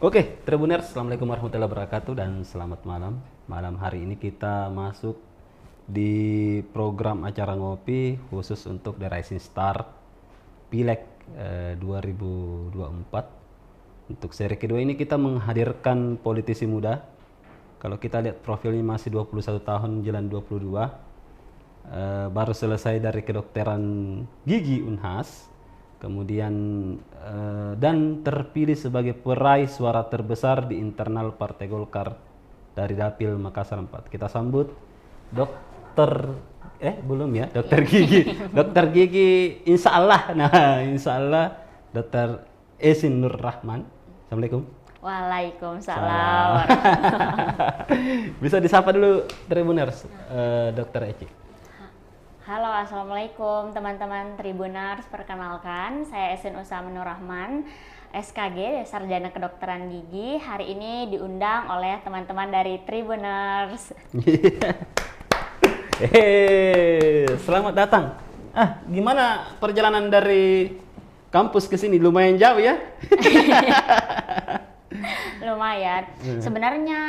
Oke, Tribuners, Assalamualaikum warahmatullahi wabarakatuh dan selamat malam. Malam hari ini kita masuk di program acara ngopi khusus untuk The Rising Star Pileg 2024. Untuk seri kedua ini kita menghadirkan politisi muda. Kalau kita lihat profilnya masih 21 tahun, jalan 22. Baru selesai dari kedokteran gigi Unhas. Kemudian dan terpilih sebagai peraih suara terbesar di internal Partai Golkar dari Dapil Makassar 4. Kita sambut dokter belum ya, dokter gigi. Dokter gigi insya Allah. Nah, insya Allah dokter Esin Nur Rahman. Assalamualaikum. Waalaikumsalam. Bisa disapa dulu Tribuners, dokter Eci. Halo, assalamualaikum teman-teman Tribuners. Perkenalkan, saya Esin Usama Nur Rahman, SKG Sarjana Kedokteran Gigi. Hari ini diundang oleh teman-teman dari Tribuners. Selamat datang. Gimana perjalanan dari kampus ke sini? Lumayan jauh ya? Lumayan. Sebenarnya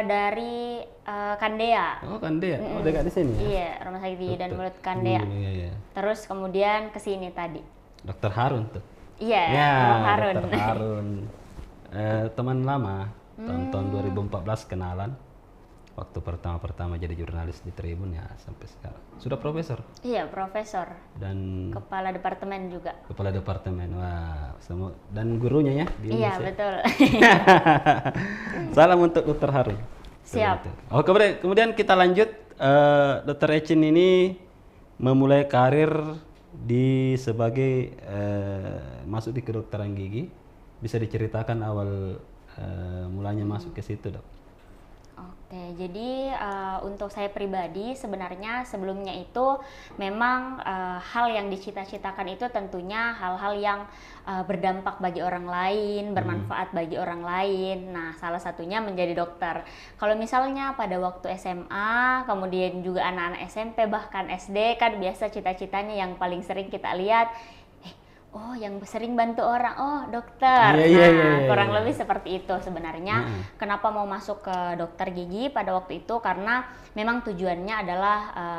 dari Kandea. Oh, Kandea. Oh, dekat di sini ya? Iya, Rumah Sakit Gigi dan Mulut Kandea. Iya. Terus kemudian ke sini tadi. Dokter Harun tuh. Iya, Ya, Rumah Harun. Dokter Harun. Teman lama, tahun 2014 kenalan. Waktu pertama-pertama jadi jurnalis di Tribun ya sampai sekarang. Sudah profesor Iya, profesor. dan Kepala departemen juga. kepala departemen. Wah, semua dan gurunya ya di Iya, Indonesia. betul. Salam untuk Dokter Harun. Siap. Oh, kemudian kita lanjut. Dokter Ecin ini memulai karir di sebagai masuk di kedokteran gigi. Bisa diceritakan awal mulanya masuk ke situ, Dok? Oke, jadi untuk saya pribadi sebenarnya sebelumnya itu memang hal yang dicita-citakan itu tentunya hal-hal yang berdampak bagi orang lain, bermanfaat bagi orang lain. Nah, salah satunya menjadi dokter. Kalau misalnya pada waktu SMA, kemudian juga anak-anak SMP bahkan SD kan biasa cita-citanya yang paling sering kita lihat, oh yang sering bantu orang, oh dokter. Iya. Kurang lebih seperti itu sebenarnya. Kenapa mau masuk ke dokter gigi pada waktu itu? Karena memang tujuannya adalah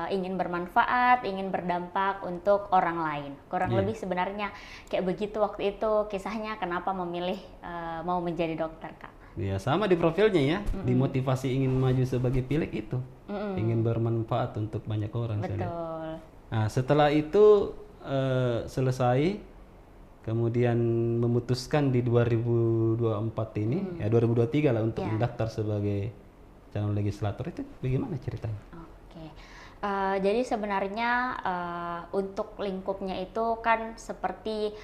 ingin bermanfaat, ingin berdampak untuk orang lain. Kurang lebih sebenarnya kayak begitu waktu itu kisahnya kenapa memilih mau menjadi dokter, Kak. Ya sama di profilnya ya, dimotivasi ingin maju sebagai pileg itu, ingin bermanfaat untuk banyak orang. Betul. Nah, setelah itu selesai. Kemudian memutuskan di 2024 ini, ya 2023 lah untuk mendaftar sebagai calon legislator. Itu bagaimana ceritanya? Oke, jadi sebenarnya untuk lingkupnya itu kan seperti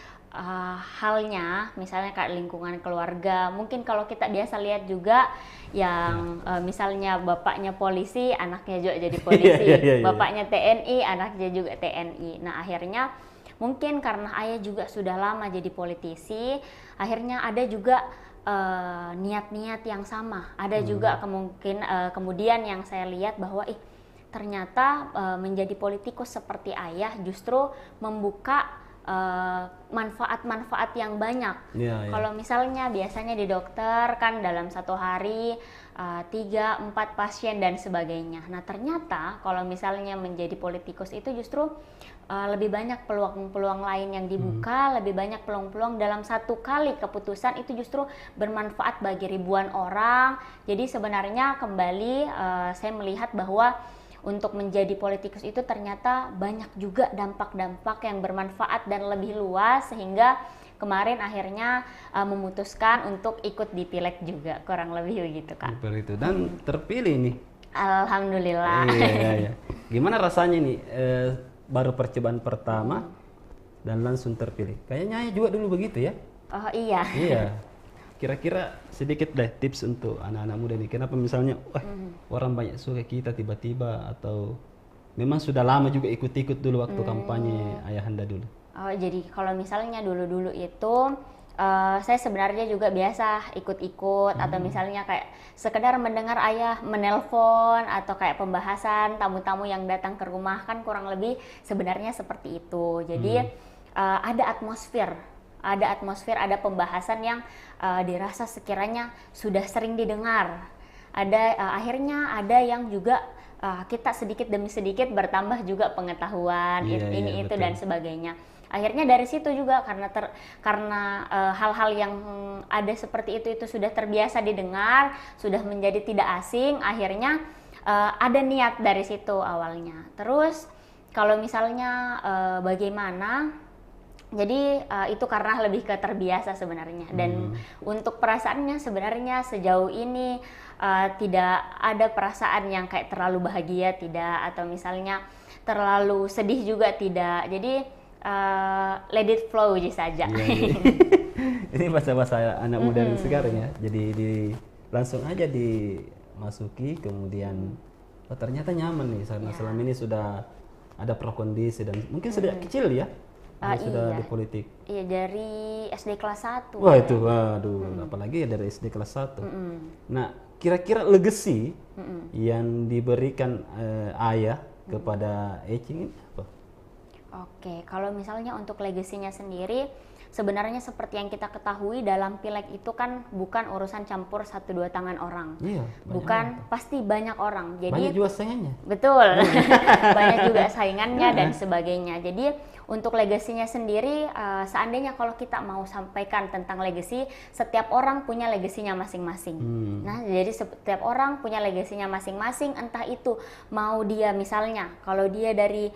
halnya, misalnya kayak lingkungan keluarga. Mungkin kalau kita biasa lihat juga yang misalnya bapaknya polisi, anaknya juga jadi polisi. Bapaknya TNI, anaknya juga TNI. Nah akhirnya mungkin karena ayah juga sudah lama jadi politisi, akhirnya ada juga niat-niat yang sama. Ada juga kemudian yang saya lihat bahwa ternyata menjadi politikus seperti ayah justru membuka manfaat-manfaat yang banyak. Kalau misalnya biasanya di dokter kan dalam satu hari 3-4 pasien dan sebagainya. Nah ternyata kalau misalnya menjadi politikus itu justru lebih banyak peluang-peluang lain yang dibuka, lebih banyak peluang-peluang dalam satu kali keputusan itu justru bermanfaat bagi ribuan orang. Jadi sebenarnya kembali saya melihat bahwa untuk menjadi politikus itu ternyata banyak juga dampak-dampak yang bermanfaat dan lebih luas, sehingga kemarin akhirnya memutuskan untuk ikut di pileg juga, kurang lebih begitu, Kak. Seperti itu, dan terpilih nih. Alhamdulillah. Iya. Gimana rasanya nih baru percobaan pertama dan langsung terpilih? Kayaknya Ayah juga dulu begitu ya? Oh iya. Iya. Kira-kira sedikit deh tips untuk anak-anak muda nih. Kenapa misalnya orang banyak suka kita tiba-tiba, atau memang sudah lama juga ikut-ikut dulu waktu kampanye ayahanda dulu? Oh, jadi kalau misalnya dulu-dulu itu saya sebenarnya juga biasa ikut-ikut atau misalnya kayak sekedar mendengar ayah menelpon atau kayak pembahasan tamu-tamu yang datang ke rumah, kan kurang lebih sebenarnya seperti itu. Jadi ada atmosfer ada atmosfer, ada pembahasan yang dirasa sekiranya sudah sering didengar. Akhirnya ada yang juga kita sedikit demi sedikit bertambah juga pengetahuan, ini itu dan sebagainya. Akhirnya dari situ juga karena hal-hal yang ada seperti itu sudah terbiasa didengar, sudah menjadi tidak asing, akhirnya ada niat dari situ awalnya. Terus kalau misalnya bagaimana, jadi itu karena lebih ke terbiasa sebenarnya. Dan untuk perasaannya sebenarnya sejauh ini tidak ada perasaan yang kayak terlalu bahagia, tidak, atau misalnya terlalu sedih juga tidak. Jadi let it flow saja. Ini bahasa-bahasa anak muda sekarang ya. Jadi langsung aja dimasuki, kemudian ternyata nyaman nih karena selama ini sudah ada prakondisi dan mungkin sudah kecil ya. Sudah di politik. Iya, dari SD kelas 1. Wah, itu waduh, apalagi ya dari SD kelas 1. Nah, kira-kira legacy yang diberikan ayah kepada Ecing ini apa? Oke, kalau misalnya untuk legasinya sendiri, sebenarnya seperti yang kita ketahui dalam pileg itu kan bukan urusan campur 1-2 tangan orang. Iya, bukan, pasti banyak orang. Jadi banyak juga saingannya. Betul. Banyak juga saingannya dan sebagainya. Jadi untuk legasinya sendiri, seandainya kalau kita mau sampaikan tentang legasi, setiap orang punya legasinya masing-masing. Nah, jadi setiap orang punya legasinya masing-masing, entah itu mau dia misalnya, kalau dia dari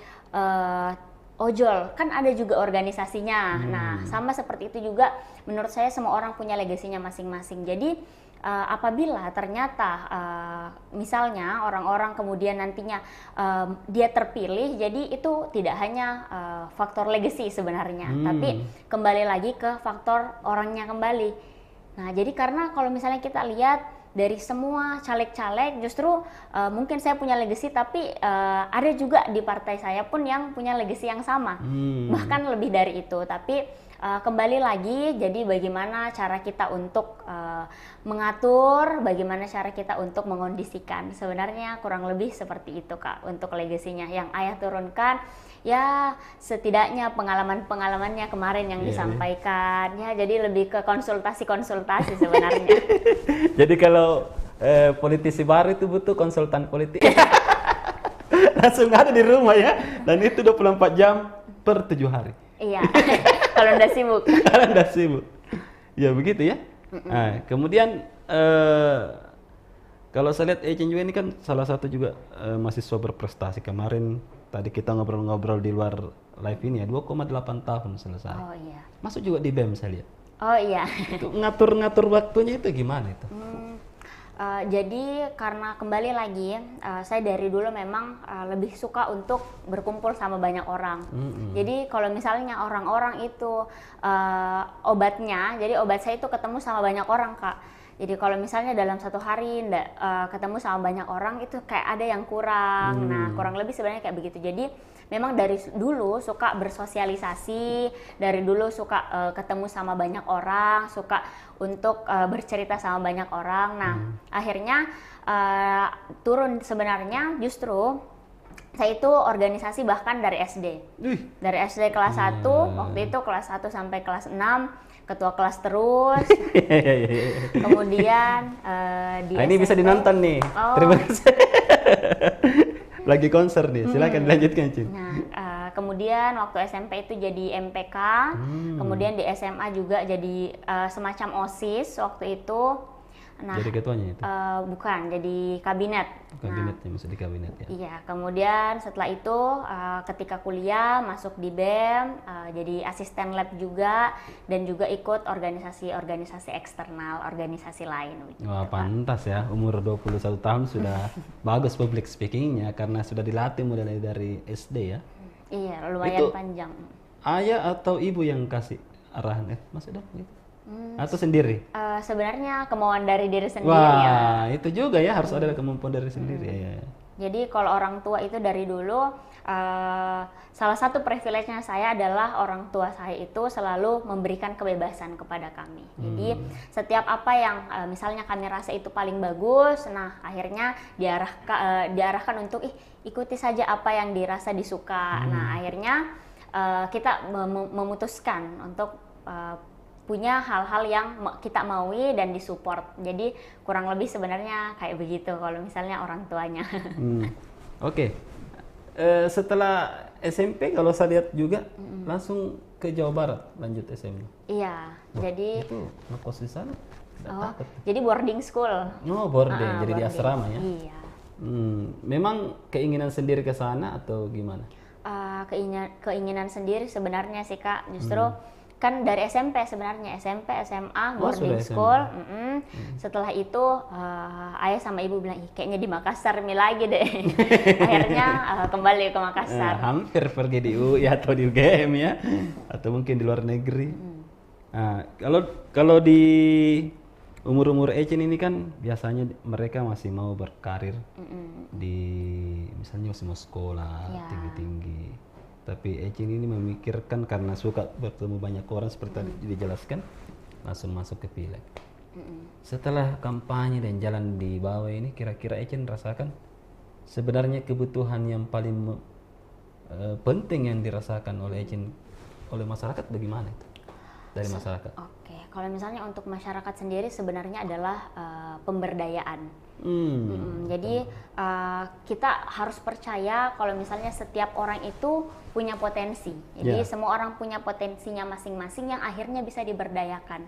ojol, kan ada juga organisasinya. Nah, sama seperti itu juga menurut saya semua orang punya legasinya masing-masing. Jadi apabila ternyata misalnya orang-orang kemudian nantinya dia terpilih, jadi itu tidak hanya faktor legasi sebenarnya, tapi kembali lagi ke faktor orangnya kembali. Nah, jadi karena kalau misalnya kita lihat dari semua caleg-caleg, justru mungkin saya punya legasi, tapi ada juga di partai saya pun yang punya legasi yang sama, bahkan lebih dari itu. Tapi kembali lagi, jadi bagaimana cara kita untuk mengatur, bagaimana cara kita untuk mengondisikan. Sebenarnya kurang lebih seperti itu Kak, untuk legasinya yang ayah turunkan. Ya setidaknya pengalaman-pengalamannya kemarin yang disampaikan, ya jadi lebih ke konsultasi-konsultasi sebenarnya. Jadi kalau politisi baru itu butuh konsultan politik. Langsung ada di rumah ya, dan itu 24 jam per 7 hari. Iya, kalau udah sibuk. Kalau udah sibuk. Ya begitu ya. Nah, kemudian kalau saya lihat Ecing juga ini kan salah satu juga mahasiswa berprestasi. Kemarin tadi kita ngobrol-ngobrol di luar live ini ya, 2,8 tahun selesai. Oh iya. Masuk juga di BEM saya lihat. Oh iya. Itu ngatur-ngatur waktunya itu gimana itu? Jadi karena kembali lagi, saya dari dulu memang lebih suka untuk berkumpul sama banyak orang. Jadi kalau misalnya orang-orang itu obatnya, jadi obat saya itu ketemu sama banyak orang Kak. Jadi kalau misalnya dalam satu hari ketemu sama banyak orang itu kayak ada yang kurang. Nah kurang lebih sebenarnya kayak begitu. Jadi memang dari dulu suka bersosialisasi, dari dulu suka ketemu sama banyak orang, suka untuk bercerita sama banyak orang. Nah akhirnya turun sebenarnya justru saya itu organisasi bahkan dari SD. Dari SD kelas 1, waktu itu kelas 1 sampai kelas 6, ketua kelas terus. Kemudian di ini bisa dinonton nih. Terima kasih. Lagi konser nih, silakan dilanjutkan Cing. Nah, kemudian waktu SMP itu jadi MPK, kemudian di SMA juga jadi semacam OSIS waktu itu. Nah, jadi ketuanya itu? Bukan, jadi kabinet. Kabinetnya, masih di kabinet ya? Iya, kemudian setelah itu ketika kuliah masuk di BEM, jadi asisten lab juga, dan juga ikut organisasi-organisasi eksternal, organisasi lain. Wah pantas ya, umur 21 tahun sudah bagus public speakingnya karena sudah dilatih mulai dari SD ya? Iya, lumayan itu panjang. Ayah atau ibu yang kasih arahan? Masuk dong gitu. Atau sendiri? Sebenarnya kemauan dari diri sendiri. Wah, itu juga ya, harus ada kemampuan dari sendiri ya. Jadi kalau orang tua itu dari dulu, salah satu privilege-nya saya adalah orang tua saya itu selalu memberikan kebebasan kepada kami. Jadi setiap apa yang misalnya kami rasa itu paling bagus, nah akhirnya diarahkan untuk ikuti saja apa yang dirasa disuka. Nah akhirnya kita memutuskan untuk punya hal-hal yang kita maui dan disupport. Jadi kurang lebih sebenarnya kayak begitu kalau misalnya orang tuanya. Oke. Setelah SMP kalau saya lihat juga langsung ke Jawa Barat lanjut SMA. Iya, jadi itu ngekos di sana. Jadi boarding school. Oh, boarding, jadi di asrama ya. Iya. Memang keinginan sendiri ke sana atau gimana? Keinginan sendiri sebenarnya sih Kak, justru kan dari SMP sebenarnya, SMP, SMA, boarding school. Setelah itu ayah sama ibu bilang, kayaknya di Makassar lagi deh. Akhirnya kembali ke Makassar. Hampir pergi di UI atau di UGM ya, atau mungkin di luar negeri. Kalau di umur-umur Ecin ini kan biasanya mereka masih mau berkarir di misalnya masih mau sekolah tinggi-tinggi. Tapi Ecin ini memikirkan karena suka bertemu banyak orang seperti tadi dijelaskan, langsung masuk ke Pileg. Setelah kampanye dan jalan di bawah ini, kira-kira Ecin rasakan sebenarnya kebutuhan yang paling penting yang dirasakan oleh Ecin oleh masyarakat bagaimana itu? Dari masyarakat. Oke, kalau misalnya untuk masyarakat sendiri sebenarnya adalah pemberdayaan. Jadi kita harus percaya kalau misalnya setiap orang itu punya potensi. Jadi semua orang punya potensinya masing-masing yang akhirnya bisa diberdayakan.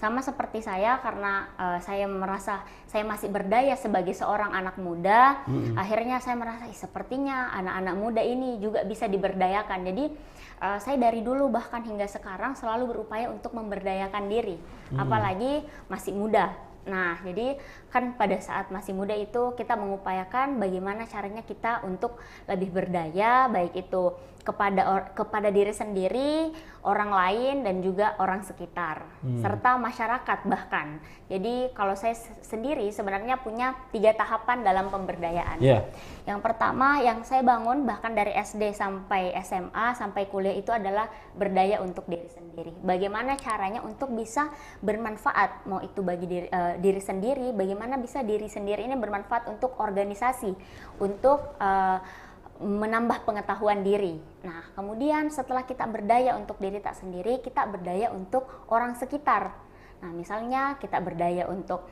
Sama seperti saya, karena saya merasa saya masih berdaya sebagai seorang anak muda, akhirnya saya merasa sepertinya anak-anak muda ini juga bisa diberdayakan. Jadi saya dari dulu bahkan hingga sekarang selalu berupaya untuk memberdayakan diri, apalagi masih muda. Nah, jadi kan pada saat masih muda itu kita mengupayakan bagaimana caranya kita untuk lebih berdaya, baik itu kepada diri sendiri, orang lain, dan juga orang sekitar, serta masyarakat bahkan. Jadi kalau saya sendiri sebenarnya punya 3 tahapan dalam pemberdayaan. Yang pertama yang saya bangun bahkan dari SD sampai SMA sampai kuliah itu adalah berdaya untuk diri sendiri. Bagaimana caranya untuk bisa bermanfaat, mau itu bagi diri sendiri, bagaimana bisa diri sendiri ini bermanfaat untuk organisasi, untuk menambah pengetahuan diri. Nah, kemudian setelah kita berdaya untuk diri tak sendiri, kita berdaya untuk orang sekitar. Nah, misalnya kita berdaya untuk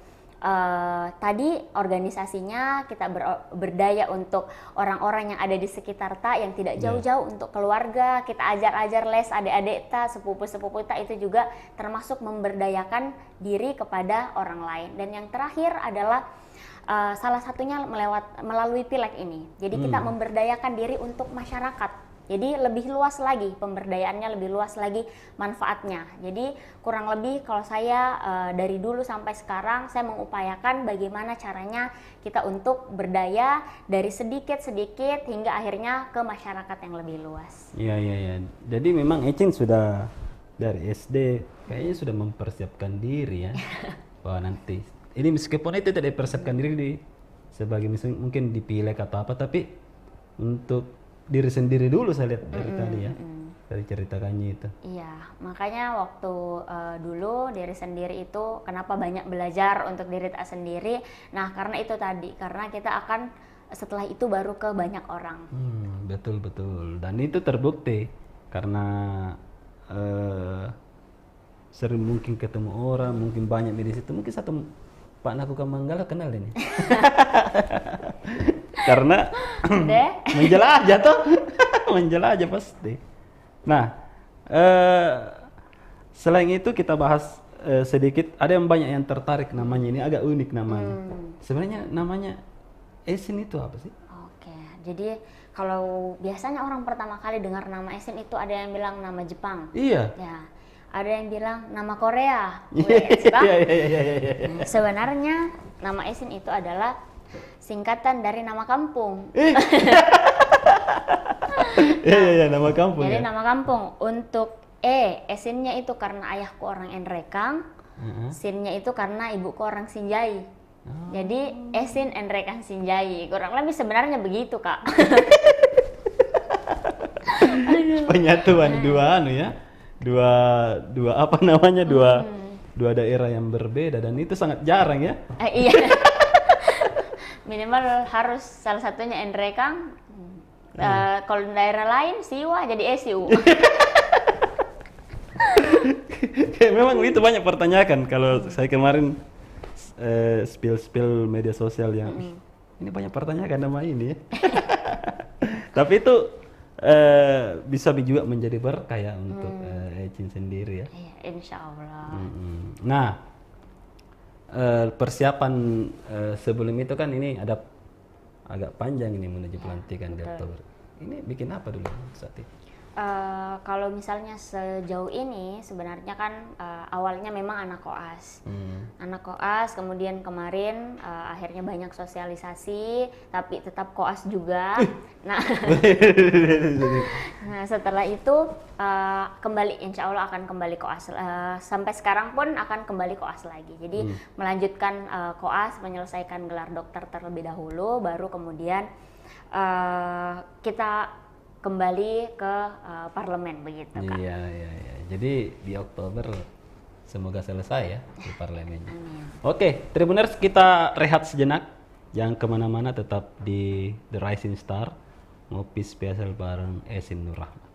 tadi organisasinya, kita berdaya untuk orang-orang yang ada di sekitar tak, yang tidak jauh-jauh, untuk keluarga, kita ajar-ajar les adik-adik tak, sepupu-sepupu tak, itu juga termasuk memberdayakan diri kepada orang lain. Dan yang terakhir adalah salah satunya melalui Pileg ini. Jadi kita memberdayakan diri untuk masyarakat. Jadi lebih luas lagi pemberdayaannya, lebih luas lagi manfaatnya. Jadi kurang lebih kalau saya dari dulu sampai sekarang saya mengupayakan bagaimana caranya kita untuk berdaya dari sedikit-sedikit hingga akhirnya ke masyarakat yang lebih luas. Iya. Jadi memang Ecin sudah dari SD kayaknya sudah mempersiapkan diri ya. Bahwa nanti ini meskipun itu tidak dipersiapkan diri sebagai misalnya mungkin di Pileg atau apa, tapi untuk diri sendiri dulu saya lihat dari tadi ya, dari ceritakannya itu. Iya, makanya waktu dulu diri sendiri itu kenapa banyak belajar untuk diri tak sendiri. Nah, karena itu tadi, karena kita akan setelah itu baru ke banyak orang. Betul. Dan itu terbukti karena sering mungkin ketemu orang, mungkin banyak di situ, mungkin satu Pak Nakuka Manggala kenal ini. Karena menjelajah toh, menjelajah pasti. Nah, selain itu kita bahas sedikit. Ada yang banyak yang tertarik namanya, ini agak unik namanya. Sebenarnya namanya Ecin itu apa sih? Oke, jadi kalau biasanya orang pertama kali dengar nama Ecin itu ada yang bilang nama Jepang. Iya. Ya, ada yang bilang nama Korea. Iya. Sebenarnya nama Ecin itu adalah singkatan dari nama kampung. Iya, nama kampung. Jadi nama kampung. Untuk Ecinnya itu karena ayahku orang Enrekang, Sinnya itu karena ibuku orang Sinjai. Jadi Ecin Enrekang Sinjai. Kurang lebih sebenarnya begitu, Kak. Penyatuan dua dua apa namanya, dua daerah yang berbeda, dan itu sangat jarang ya. Iya. Minimal harus salah satunya Enrekang. Kalau daerah lain Siwa jadi Esiu. Kayak memang itu banyak pertanyaan kalau saya kemarin spill media sosial yang ini banyak pertanyaan nama ini ya." Tapi itu bisa juga menjadi berkah ya untuk Ecin sendiri ya. Iya, insya Allah. Nah, persiapan sebelum itu kan ini ada agak panjang ini menuju pelantikan di Oktober. Ini bikin apa dulu saat itu? Kalau misalnya sejauh ini sebenarnya kan awalnya memang anak koas, kemudian kemarin akhirnya banyak sosialisasi, tapi tetap koas juga. Nah, nah setelah itu kembali, insya Allah akan kembali koas. Sampai sekarang pun akan kembali koas lagi. Jadi melanjutkan koas, menyelesaikan gelar dokter terlebih dahulu, baru kemudian kita kembali ke parlemen begitu Kak. Iya. Jadi di Oktober semoga selesai ya di parlemennya. Oke, Tribuners, kita rehat sejenak. Jangan kemana-mana, tetap di The Rising Star. Ngopi spesial bareng Esin Nurrahman.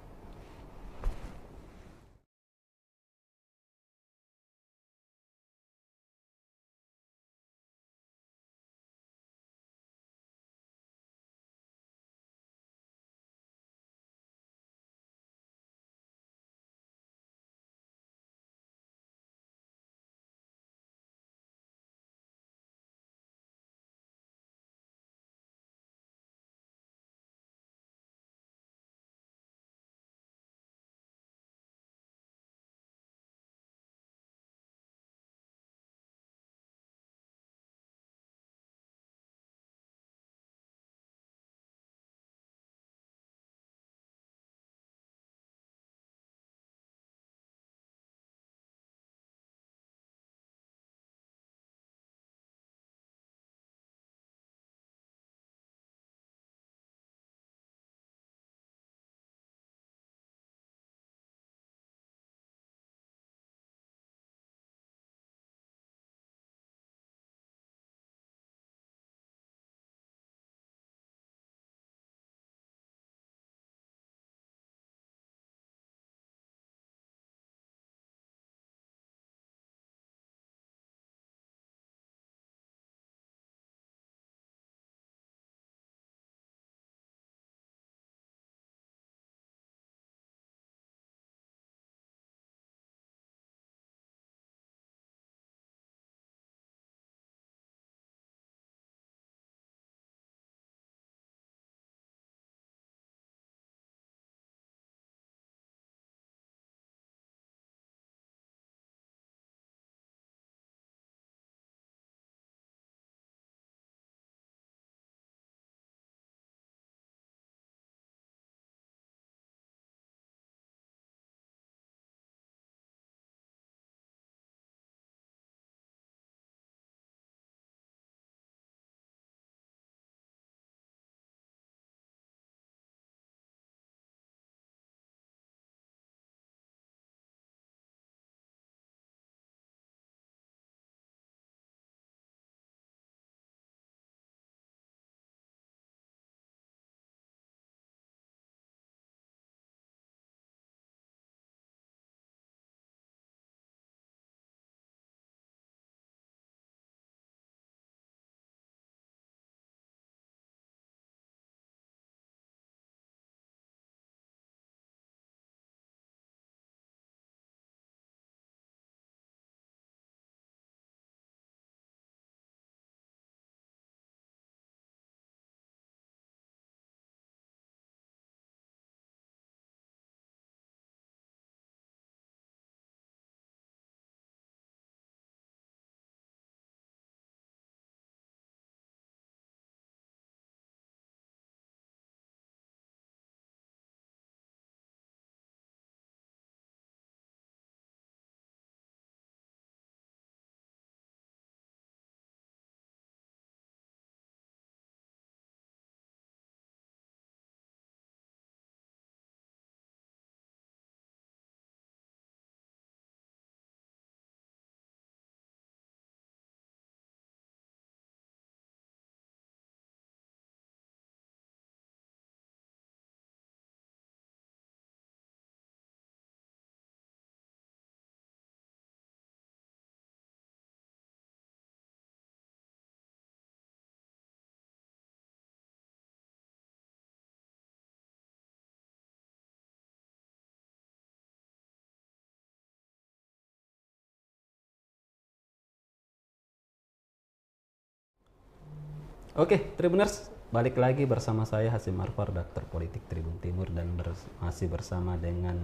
Oke, Tribuners, balik lagi bersama saya Hasim Arfar, Daftar Politik Tribun Timur, dan masih bersama dengan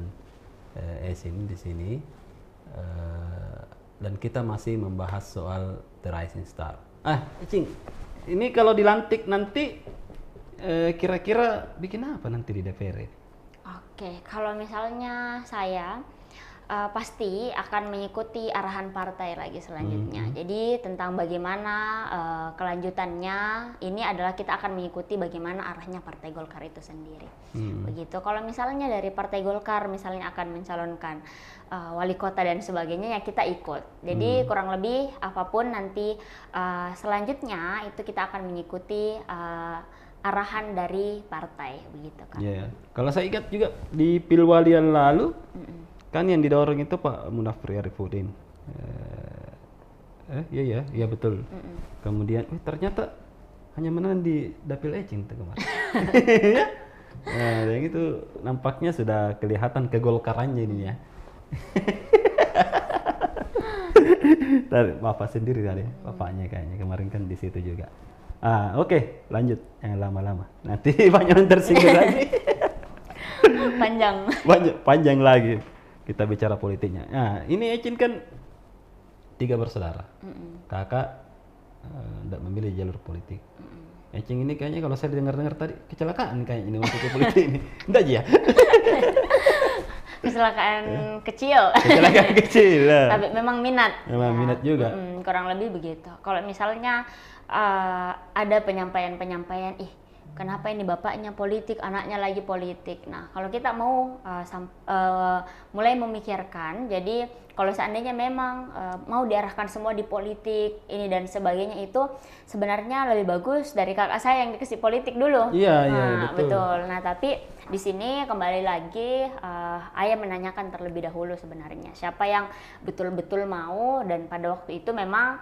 Esin di sini. Dan kita masih membahas soal The Rising Star. Ecing, ini kalau dilantik nanti kira-kira bikin apa nanti di DPR? Oke, kalau misalnya saya pasti akan mengikuti arahan partai lagi selanjutnya. Jadi tentang bagaimana kelanjutannya, ini adalah kita akan mengikuti bagaimana arahnya Partai Golkar itu sendiri. Begitu. Kalau misalnya dari Partai Golkar misalnya akan mencalonkan wali kota dan sebagainya, ya kita ikut. Jadi kurang lebih apapun nanti selanjutnya itu kita akan mengikuti arahan dari partai, begitu kan. Yeah. Kalau saya ingat juga di Pilwalian lalu, kan yang didorong itu Pak Munafri Arifudin. Iya betul. Kemudian ternyata hanya menang di Dapil Ecing kemarin. Nah, yang itu nampaknya sudah kelihatan kegolkarannya ini ya. Bapak sendiri tadi, bapaknya kayaknya kemarin kan di situ juga. Oke, lanjut, jangan lama-lama. Nanti banyak yang tersinggung lagi. Panjang lagi kita bicara politiknya. Nah, ini Ecin kan 3 bersaudara. Kakak tidak memilih jalur politik. Ecin ini kayaknya kalau saya dengar tadi kecelakaan kayaknya ini masuk ke politik ini. Enggak ya? Kecelakaan kecil. Kecelakaan kecil. Tapi memang minat. Memang minat juga. Kurang lebih begitu. Kalau misalnya ada penyampaian, kenapa ini bapaknya politik, anaknya lagi politik. Nah, kalau kita mau mulai memikirkan, jadi kalau seandainya memang mau diarahkan semua di politik ini dan sebagainya, itu sebenarnya lebih bagus dari kakak saya yang dikasih politik dulu. Iya, betul. Nah, tapi di sini kembali lagi ayah menanyakan terlebih dahulu sebenarnya siapa yang betul-betul mau, dan pada waktu itu memang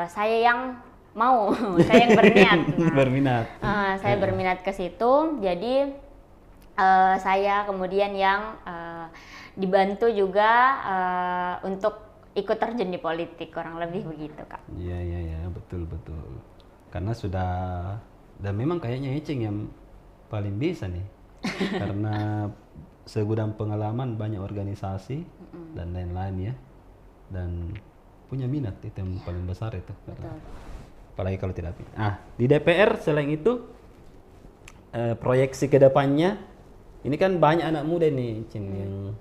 saya yang mau, saya yang berniat. Saya berminat ke situ, jadi saya kemudian yang dibantu juga untuk ikut terjun di politik, kurang lebih begitu, Kak. Iya, betul. Karena sudah, dan memang kayaknya Ecing yang paling bisa nih, karena segudang pengalaman, banyak organisasi dan lain-lain ya, dan punya minat itu yang paling besar itu. Betul. Apalagi kalau tidak. Di DPR selain itu proyeksi ke depannya, ini kan banyak anak muda nih yang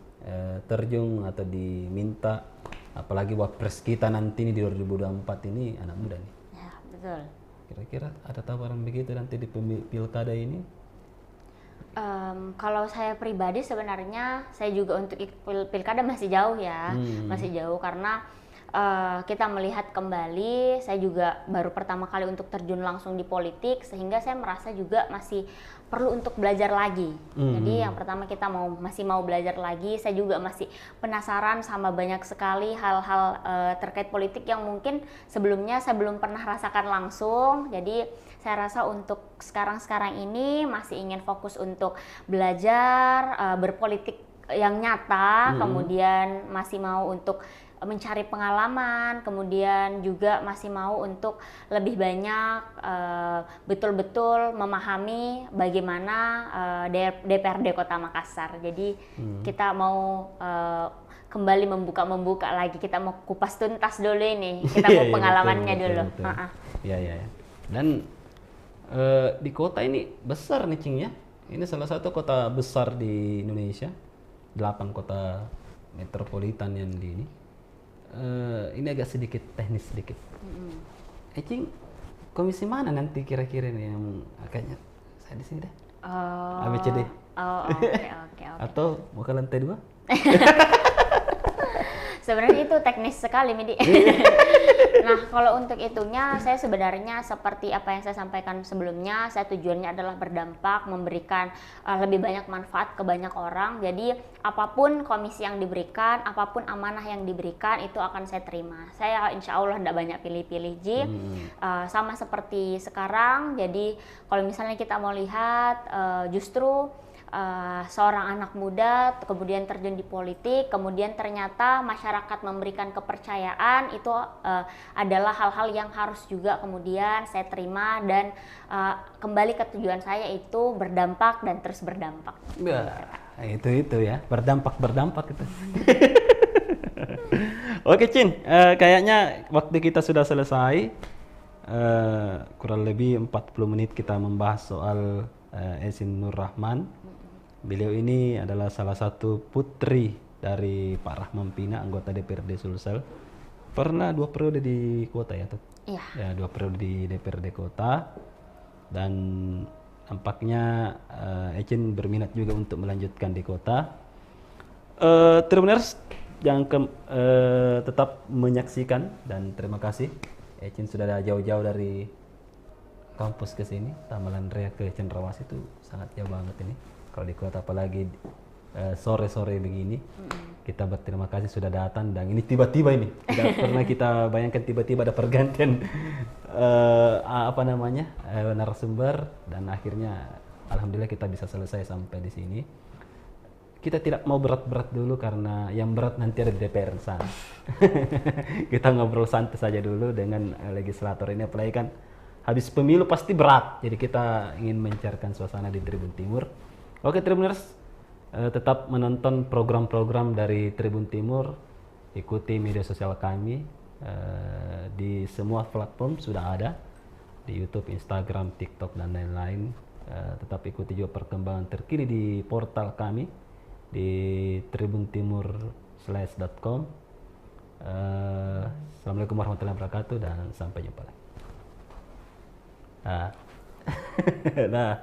terjun atau diminta, apalagi wapres kita nanti nih di 2024 ini anak muda nih. Ya, betul. Kira-kira ada tawaran begitu nanti di pilkada ini? Kalau saya pribadi sebenarnya saya juga untuk pilkada masih jauh ya, masih jauh karena kita melihat kembali, saya juga baru pertama kali untuk terjun langsung di politik, sehingga saya merasa juga masih perlu untuk belajar lagi. Jadi yang pertama kita masih mau belajar lagi, saya juga masih penasaran sama banyak sekali hal-hal terkait politik yang mungkin sebelumnya saya belum pernah rasakan langsung. Jadi saya rasa untuk sekarang ini masih ingin fokus untuk belajar berpolitik yang nyata, kemudian masih mau untuk mencari pengalaman, kemudian juga masih mau untuk lebih banyak betul-betul memahami bagaimana DPRD Kota Makassar. Jadi kita mau kembali membuka lagi, kita mau kupas tuntas dulu ini, kita mau pengalamannya dulu. Iya. Dan di kota ini besar nih Cing ya. Ini salah satu kota besar di Indonesia, 8 kota metropolitan yang di ini. Ini agak sedikit teknis sedikit. Cing, komisi mana nanti kira-kira nih yang kayaknya saya di sini deh. ABCD. Oke. Atau mau ke lantai 2? Sebenarnya itu teknis sekali, Midi. Nah, kalau untuk itunya, saya sebenarnya seperti apa yang saya sampaikan sebelumnya, saya tujuannya adalah berdampak, memberikan lebih banyak manfaat ke banyak orang. Jadi, apapun komisi yang diberikan, apapun amanah yang diberikan, itu akan saya terima. Saya insya Allah tidak banyak pilih-pilih, Ji. Sama seperti sekarang, jadi kalau misalnya kita mau lihat, justru seorang anak muda kemudian terjun di politik, kemudian ternyata masyarakat memberikan kepercayaan, itu adalah hal-hal yang harus juga kemudian saya terima dan kembali ke tujuan saya, itu berdampak dan terus berdampak. Itu ya, berdampak itu. Oke Cin, kayaknya waktu kita sudah selesai. Kurang lebih 40 menit kita membahas soal Esin Nur Rahman. Beliau ini adalah salah satu putri dari Pak Rahman Pina, anggota DPRD Sulsel. Pernah 2 periode di kota ya, tuh? Iya. Ya, 2 periode di DPRD kota. Dan nampaknya Ecin berminat juga untuk melanjutkan di kota. Tribuners, jangan tetap menyaksikan, dan terima kasih. Ecin sudah jauh-jauh dari kampus ke sini, Tamalan Raya ke Cendrawasih itu sangat jauh banget ini. Kalau di kota apalagi sore-sore begini. Kita berterima kasih sudah datang, dan ini tiba-tiba ini. Tidak pernah kita bayangkan tiba-tiba ada pergantian narasumber, dan akhirnya alhamdulillah kita bisa selesai sampai di sini. Kita tidak mau berat-berat dulu karena yang berat nanti ada di DPR sana. Kita ngobrol santai saja dulu dengan legislator ini, apalagi kan habis pemilu pasti berat. Jadi kita ingin mencairkan suasana di Tribun Timur. Oke Tribuners, tetap menonton program-program dari Tribun Timur, ikuti media sosial kami di semua platform sudah ada, di YouTube, Instagram, TikTok dan lain-lain. Tetap ikuti juga perkembangan terkini di portal kami di tribuntimur.com. Assalamualaikum warahmatullahi wabarakatuh dan sampai jumpa lagi. Nah.